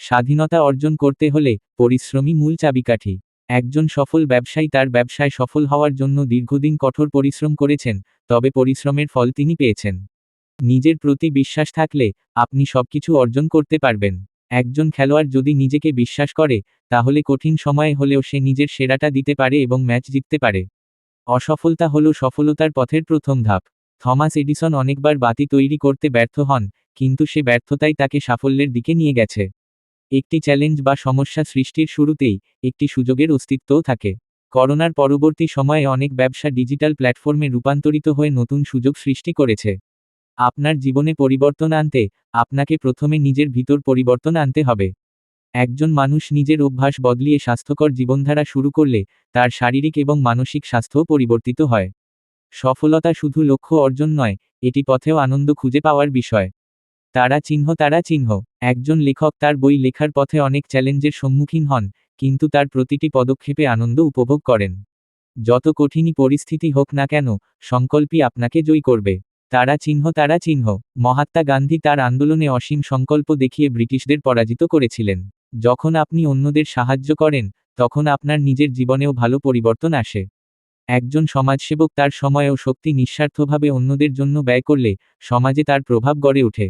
স্বাধীনতা অর্জন করতে হলে পরিশ্রমই মূল চাবিকাঠি। একজন সফল ব্যবসায়ী তার ব্যবসায় সফল হওয়ার জন্য দীর্ঘদিন কঠোর পরিশ্রম করেছেন, তবে পরিশ্রমের ফল তিনি পেয়েছেন। নিজের প্রতি বিশ্বাস থাকলে আপনি সবকিছু অর্জন করতে পারবেন। একজন খেলোয়াড় যদি নিজেকে বিশ্বাস করে, তাহলে কঠিন সময়ে হলেও সে নিজের সেরাটা দিতে পারে এবং ম্যাচ জিততে পারে। অসফলতা হলো সফলতার পথের প্রথম ধাপ। থমাস এডিসন অনেকবার বাতি তৈরি করতে ব্যর্থ হন, কিন্তু সে ব্যর্থতাই তাকে সাফল্যের দিকে নিয়ে গেছে। একটি চ্যালেঞ্জ বা সমস্যা সৃষ্টির শুরুতেই একটি সুযোগের অস্তিত্বও থাকে। করোনার পরবর্তী সময়ে অনেক ব্যবসা ডিজিটাল প্ল্যাটফর্মে রূপান্তরিত হয়ে নতুন সুযোগ সৃষ্টি করেছে। আপনার জীবনে পরিবর্তন আনতে আপনাকে প্রথমে নিজের ভিতর পরিবর্তন আনতে হবে। একজন মানুষ নিজের অভ্যাস বদলিয়ে স্বাস্থ্যকর জীবনধারা শুরু করলে তার শারীরিক এবং মানসিক স্বাস্থ্যও পরিবর্তিত হয়। সফলতা শুধু লক্ষ্য অর্জন নয়, এটি পথেও আনন্দ খুঁজে পাওয়ার বিষয়। তারা চিহ্ন। একজন লেখক তার বই লেখার পথে অনেক চ্যালেঞ্জের সম্মুখীন হন, কিন্তু তার প্রতিটি পদক্ষেপে আনন্দ উপভোগ করেন। যত কঠিনই পরিস্থিতি হোক না কেন, সংকল্পই আপনাকে জয়ী করবে। তারা চিহ্ন। মহাত্মা গান্ধী তার আন্দোলনে অসীম সংকল্প দেখিয়ে ব্রিটিশদের পরাজিত করেছিলেন। যখন আপনি অন্যদের সাহায্য করেন, তখন আপনার নিজের জীবনেও ভালো পরিবর্তন আসে। একজন সমাজসেবক তার সময় ও শক্তি নিঃস্বার্থভাবে অন্যদের জন্য ব্যয় করলে সমাজে তার প্রভাব গড়ে ওঠে।